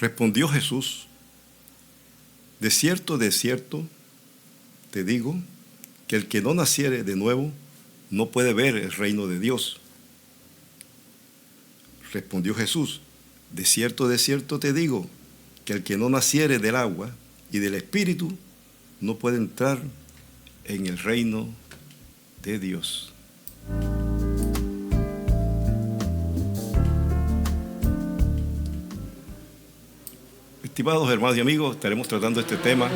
Respondió Jesús: de cierto, te digo, que el que no naciere de nuevo no puede ver el reino de Dios. Respondió Jesús: de cierto, te digo, que el que no naciere del agua y del Espíritu no puede entrar en el reino de Dios. Estimados hermanos y amigos, estaremos tratando este tema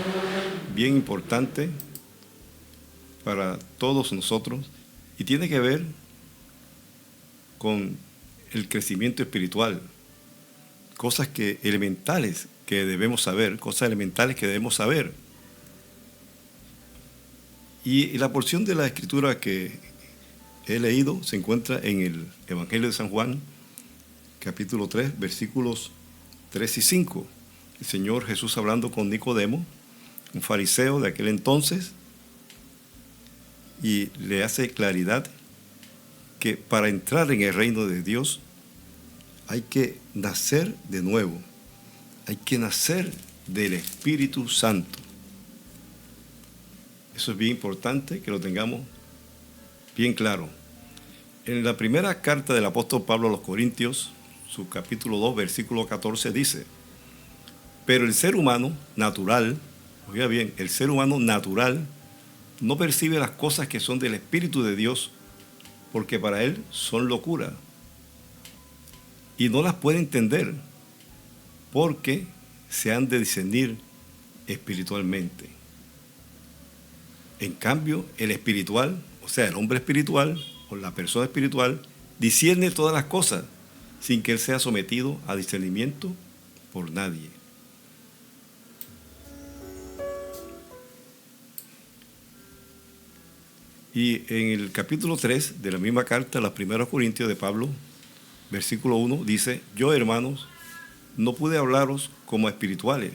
bien importante para todos nosotros y tiene que ver con el crecimiento espiritual, cosas elementales que debemos saber, Y la porción de la Escritura que he leído se encuentra en el Evangelio de San Juan, capítulo 3, versículos 3 y 5. El Señor Jesús hablando con Nicodemo, un fariseo de aquel entonces, y le hace claridad que para entrar en el reino de Dios hay que nacer de nuevo, hay que nacer del Espíritu Santo. Eso es bien importante que lo tengamos bien claro. En la primera carta del apóstol Pablo a los Corintios, su capítulo 2, versículo 14 dice: pero el ser humano natural, oiga bien, el ser humano natural no percibe las cosas que son del Espíritu de Dios, porque para él son locura, y no las puede entender, porque se han de discernir espiritualmente. En cambio, el espiritual, o sea, el hombre espiritual, o la persona espiritual, discierne todas las cosas, sin que él sea sometido a discernimiento por nadie. Y en el capítulo 3 de la misma carta, los primeros Corintios de Pablo, versículo 1, dice: yo, hermanos, no pude hablaros como a espirituales,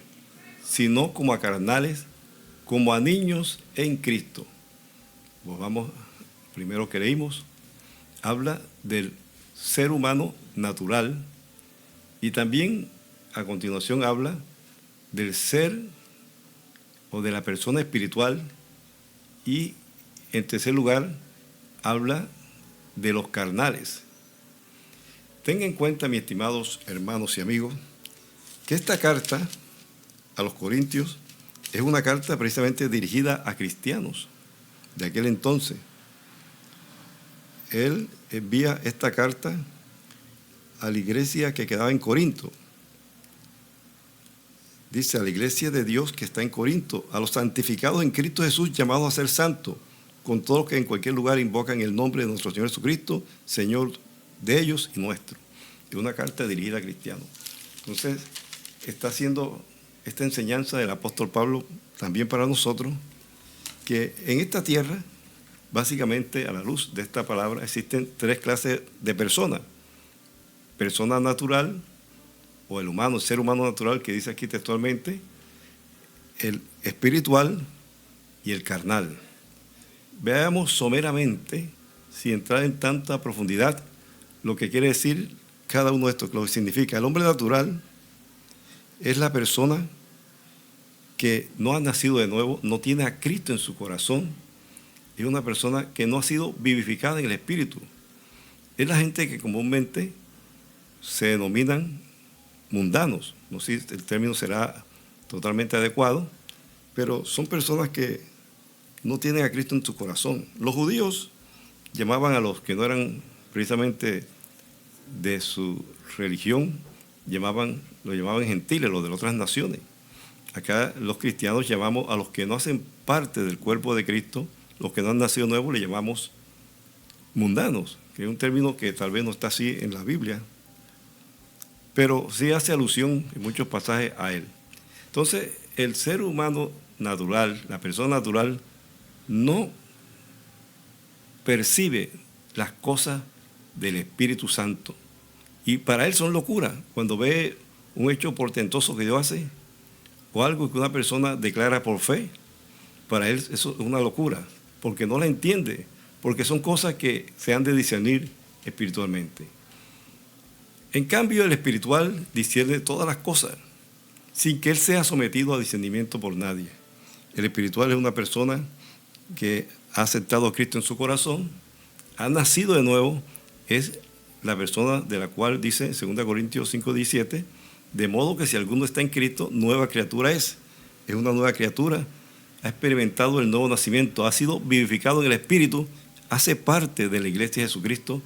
sino como a carnales, como a niños en Cristo. Pues vamos, primero que leímos, habla del ser humano natural y también a continuación habla del ser o de la persona espiritual y en tercer lugar habla de los carnales. Tenga en cuenta, mis estimados hermanos y amigos, que esta carta a los Corintios es una carta precisamente dirigida a cristianos de aquel entonces. Él envía esta carta a la iglesia que quedaba en Corinto. Dice: a la iglesia de Dios que está en Corinto, a los santificados en Cristo Jesús, llamados a ser santos, con todos los que en cualquier lugar invocan el nombre de nuestro Señor Jesucristo, Señor de ellos y nuestro. Es una carta dirigida a cristianos. Entonces, está haciendo esta enseñanza del apóstol Pablo también para nosotros, que en esta tierra, básicamente a la luz de esta palabra, existen tres clases de personas: persona natural, o el humano, el ser humano natural, que dice aquí textualmente, el espiritual y el carnal. Veamos someramente, sin entrar en tanta profundidad, lo que quiere decir cada uno de estos, lo que significa. El hombre natural es la persona que no ha nacido de nuevo, no tiene a Cristo en su corazón, es una persona que no ha sido vivificada en el Espíritu. Es la gente que comúnmente se denominan mundanos. No sé si el término será totalmente adecuado, pero son personas que no tienen a Cristo en su corazón. Los judíos llamaban a los que no eran precisamente de su religión, lo llamaban gentiles, los de otras naciones. Acá los cristianos llamamos a los que no hacen parte del cuerpo de Cristo, los que no han nacido nuevos, le llamamos mundanos, que es un término que tal vez no está así en la Biblia, pero sí hace alusión en muchos pasajes a él. Entonces, el ser humano natural, la persona natural, no percibe las cosas del Espíritu Santo. Y para él son locura. Cuando ve un hecho portentoso que Dios hace, o algo que una persona declara por fe, para él eso es una locura, porque no la entiende, porque son cosas que se han de discernir espiritualmente. En cambio, el espiritual discierne todas las cosas. sin que él sea sometido a discernimiento por nadie. El espiritual es una persona que ha aceptado a Cristo en su corazón, ha nacido de nuevo, es la persona de la cual dice 2 Corintios 5:17, de modo que si alguno está en Cristo, nueva criatura es una nueva criatura, ha experimentado el nuevo nacimiento, ha sido vivificado en el Espíritu, hace parte de la iglesia de Jesucristo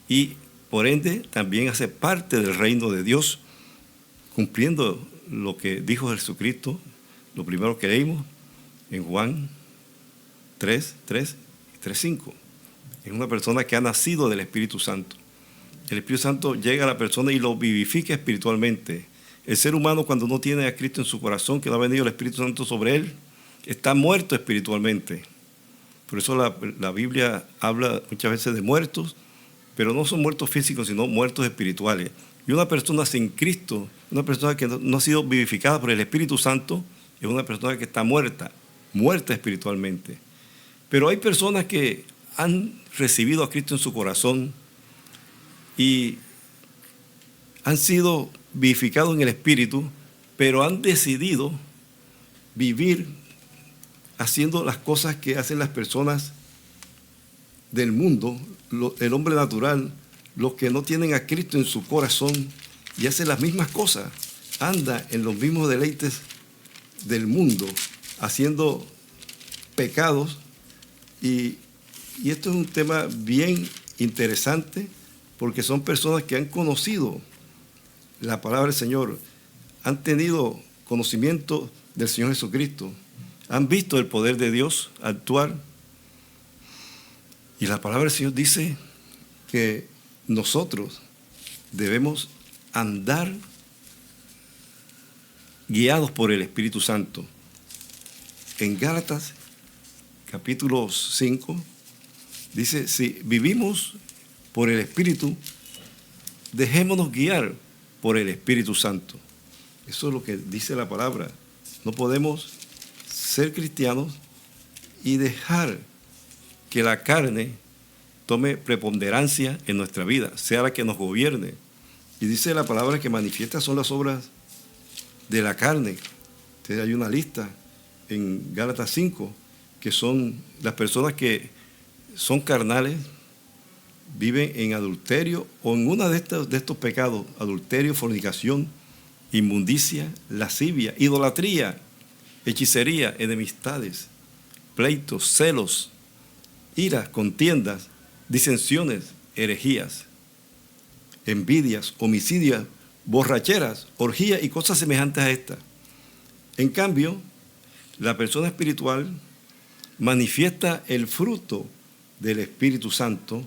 y por ende también hace parte del reino de Dios, cumpliendo lo que dijo Jesucristo, lo primero que leímos en Juan 3:3 y 3:5. Es una persona que ha nacido del Espíritu Santo. El Espíritu Santo llega a la persona y lo vivifica espiritualmente. El ser humano, cuando no tiene a Cristo en su corazón, que no ha venido el Espíritu Santo sobre él, está muerto espiritualmente. Por eso la Biblia habla muchas veces de muertos, pero no son muertos físicos, sino muertos espirituales. Y una persona sin Cristo, una persona que no ha sido vivificada por el Espíritu Santo, es una persona que está muerta espiritualmente. Pero hay personas que han recibido a Cristo en su corazón y han sido vivificados en el Espíritu, pero han decidido vivir haciendo las cosas que hacen las personas del mundo, el hombre natural, los que no tienen a Cristo en su corazón y hacen las mismas cosas, anda en los mismos deleites del mundo, haciendo pecados. Y esto es un tema bien interesante porque son personas que han conocido la palabra del Señor, han tenido conocimiento del Señor Jesucristo, han visto el poder de Dios actuar. Y la palabra del Señor dice que nosotros debemos andar guiados por el Espíritu Santo. En Gálatas capítulo 5 dice, si vivimos por el Espíritu, dejémonos guiar por el Espíritu Santo. Eso es lo que dice la palabra. No podemos ser cristianos y dejar que la carne tome preponderancia en nuestra vida, sea la que nos gobierne. Y dice la palabra que manifiesta son las obras de la carne. Entonces hay una lista en Gálatas 5, que son las personas que son carnales, viven en adulterio o en uno de estos pecados: adulterio, fornicación, inmundicia, lascivia, idolatría, hechicería, enemistades, pleitos, celos, iras, contiendas, disensiones, herejías, envidias, homicidios, borracheras, orgías y cosas semejantes a estas. En cambio, la persona espiritual manifiesta el fruto del Espíritu Santo,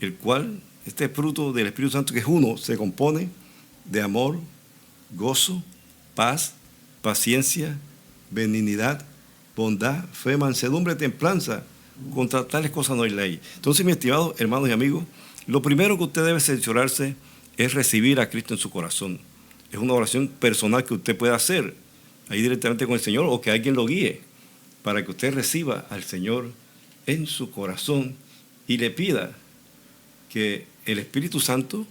el cual, este fruto del Espíritu Santo, que es uno, se compone de amor, gozo, paz, paciencia, benignidad, bondad, fe, mansedumbre, templanza. Contra tales cosas no hay ley. Entonces, mis estimados hermanos y amigos, lo primero que usted debe cerciorarse es recibir a Cristo en su corazón. Es una oración personal que usted puede hacer ahí directamente con el Señor, o que alguien lo guíe para que usted reciba al Señor en su corazón y le pida que el Espíritu Santo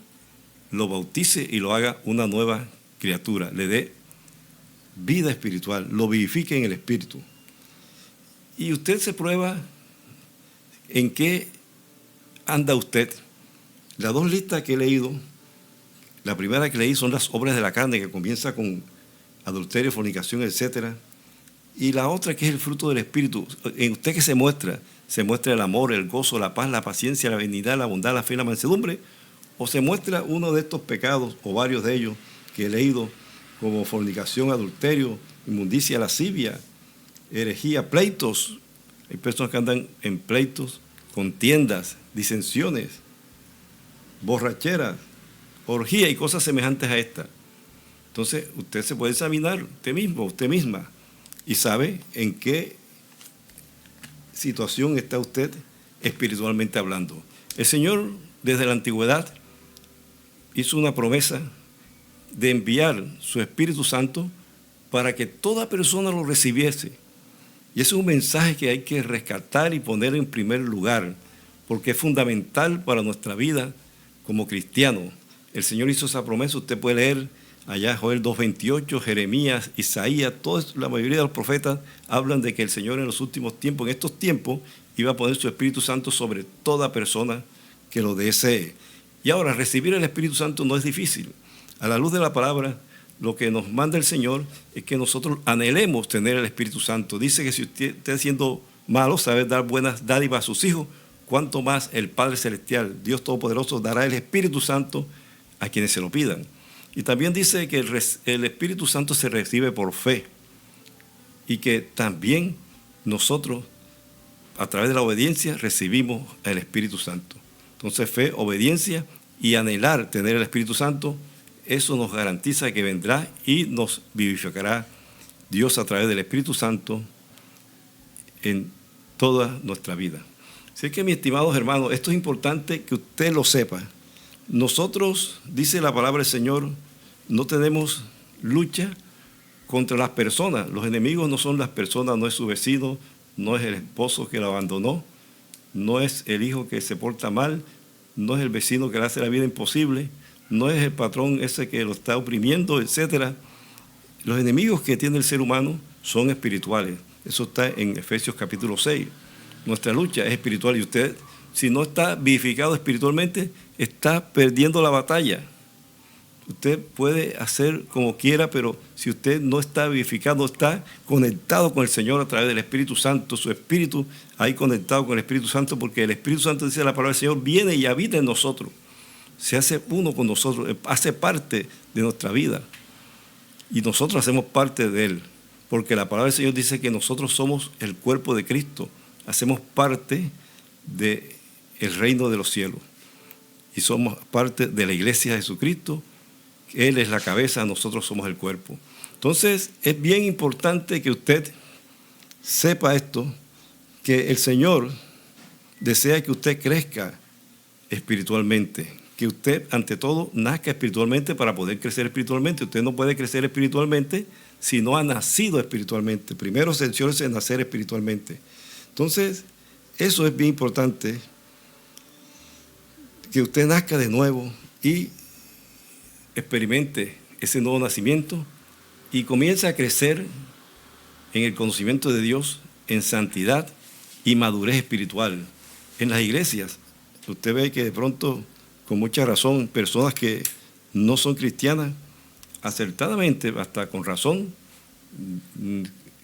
lo bautice y lo haga una nueva criatura, le dé vida espiritual, lo vivifique en el Espíritu. Y usted se prueba en qué anda usted. Las dos listas que he leído, la primera que leí son las obras de la carne, que comienza con adulterio, fornicación, etc. Y la otra, que es el fruto del Espíritu. En usted, que se muestra el amor, el gozo, la paz, la paciencia, la benignidad, la bondad, la fe y la mansedumbre, o se muestra uno de estos pecados, o varios de ellos que he leído, como fornicación, adulterio, inmundicia, lascivia, herejía, pleitos. Hay personas que andan en pleitos, contiendas, disensiones, borracheras, orgía y cosas semejantes a esta. Entonces, usted se puede examinar usted mismo, usted misma, y sabe en qué situación está usted espiritualmente hablando. El Señor, desde la antigüedad, hizo una promesa de enviar su Espíritu Santo para que toda persona lo recibiese. Y ese es un mensaje que hay que rescatar y poner en primer lugar, porque es fundamental para nuestra vida como cristianos. El Señor hizo esa promesa. Usted puede leer Allá Joel 2:28, Jeremías, Isaías, la mayoría de los profetas hablan de que el Señor en los últimos tiempos, en estos tiempos, iba a poner su Espíritu Santo sobre toda persona que lo desee. Y ahora, recibir el Espíritu Santo no es difícil. A la luz de la palabra, lo que nos manda el Señor es que nosotros anhelemos tener el Espíritu Santo. Dice que si usted está siendo malo, sabe dar buenas dádivas a sus hijos, cuanto más el Padre Celestial, Dios Todopoderoso, dará el Espíritu Santo a quienes se lo pidan. Y también dice que el Espíritu Santo se recibe por fe y que también nosotros, a través de la obediencia, recibimos el Espíritu Santo. Entonces, fe, obediencia y anhelar tener el Espíritu Santo, eso nos garantiza que vendrá y nos vivificará Dios a través del Espíritu Santo en toda nuestra vida. Así que, mis estimados hermanos, esto es importante que usted lo sepa. Nosotros, dice la palabra del Señor, no tenemos lucha contra las personas. Los enemigos no son las personas, no es su vecino, no es el esposo que lo abandonó, no es el hijo que se porta mal, no es el vecino que le hace la vida imposible, no es el patrón ese que lo está oprimiendo, etc. Los enemigos que tiene el ser humano son espirituales. Eso está en Efesios capítulo 6. Nuestra lucha es espiritual y usted, si no está vivificado espiritualmente, está perdiendo la batalla. Usted puede hacer como quiera, pero si usted no está vivificado, está conectado con el Señor a través del Espíritu Santo, su espíritu ahí conectado con el Espíritu Santo, porque el Espíritu Santo, dice la palabra del Señor, viene y habita en nosotros. Se hace uno con nosotros, hace parte de nuestra vida. Y nosotros hacemos parte de Él, porque la palabra del Señor dice que nosotros somos el cuerpo de Cristo, hacemos parte del reino de los cielos. Y somos parte de la iglesia de Jesucristo. Él es la cabeza, nosotros somos el cuerpo. Entonces, es bien importante que usted sepa esto, que el Señor desea que usted crezca espiritualmente, que usted, ante todo, nazca espiritualmente para poder crecer espiritualmente. Usted no puede crecer espiritualmente si no ha nacido espiritualmente. Primero, cerciórese de nacer espiritualmente. Entonces, eso es bien importante, que usted nazca de nuevo y experimente ese nuevo nacimiento y comience a crecer en el conocimiento de Dios, en santidad y madurez espiritual. En las iglesias, usted ve que de pronto, con mucha razón, personas que no son cristianas, acertadamente, hasta con razón,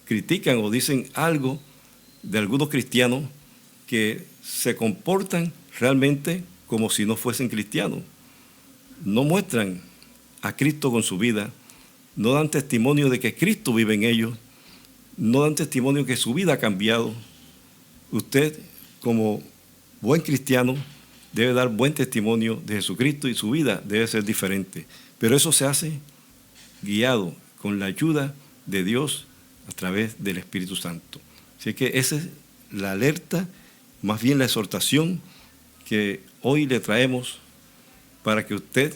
critican o dicen algo de algunos cristianos que se comportan realmente como si no fuesen cristianos. No muestran a Cristo con su vida, no dan testimonio de que Cristo vive en ellos, no dan testimonio que su vida ha cambiado. Usted, como buen cristiano, debe dar buen testimonio de Jesucristo y su vida debe ser diferente. Pero eso se hace guiado con la ayuda de Dios a través del Espíritu Santo. Así que esa es la alerta, más bien la exhortación que hoy le traemos para que usted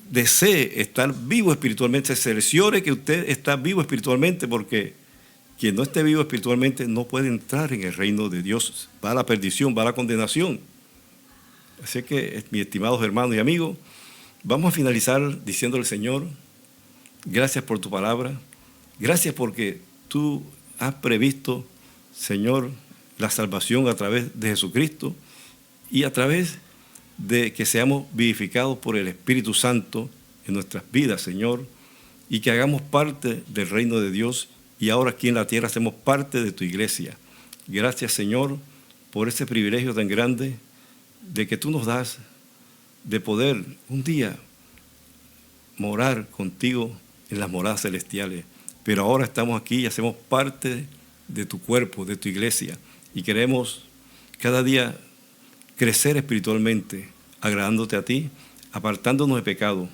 desee estar vivo espiritualmente, se cerciore que usted está vivo espiritualmente, porque quien no esté vivo espiritualmente no puede entrar en el reino de Dios. Va a la perdición, va a la condenación. Así que, mis estimados hermanos y amigos, vamos a finalizar diciéndole: Señor, gracias por tu palabra, gracias porque tú has previsto, Señor, la salvación a través de Jesucristo y a través de que seamos vivificados por el Espíritu Santo en nuestras vidas, Señor, y que hagamos parte del reino de Dios y ahora aquí en la tierra hacemos parte de tu iglesia. Gracias, Señor, por ese privilegio tan grande de que tú nos das de poder un día morar contigo en las moradas celestiales. Pero ahora estamos aquí y hacemos parte de tu cuerpo, de tu iglesia, y queremos cada día crecer espiritualmente, agradándote a ti, apartándonos de pecado.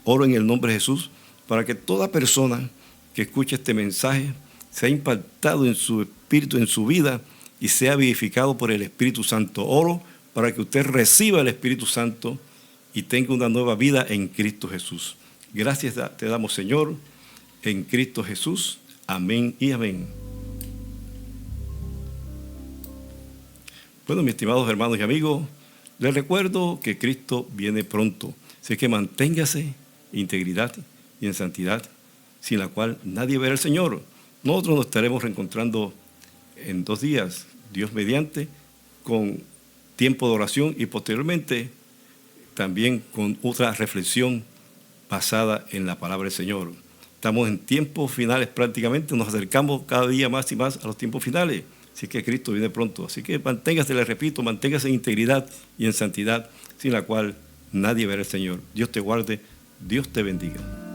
Oro en el nombre de Jesús para que toda persona que escuche este mensaje sea impactado en su espíritu, en su vida, y sea vivificado por el Espíritu Santo. Oro para que usted reciba el Espíritu Santo y tenga una nueva vida en Cristo Jesús. Gracias te damos, Señor, en Cristo Jesús. Amén y amén. Bueno, mis estimados hermanos y amigos, les recuerdo que Cristo viene pronto. Así que manténgase integridad y en santidad, sin la cual nadie verá al Señor. Nosotros nos estaremos reencontrando en 2 días, Dios mediante, con tiempo de oración y posteriormente también con otra reflexión basada en la palabra del Señor. Estamos en tiempos finales prácticamente, nos acercamos cada día más y más a los tiempos finales. Así que Cristo viene pronto. Así que manténgase, les repito, manténgase en integridad y en santidad, sin la cual nadie verá al Señor. Dios te guarde, Dios te bendiga.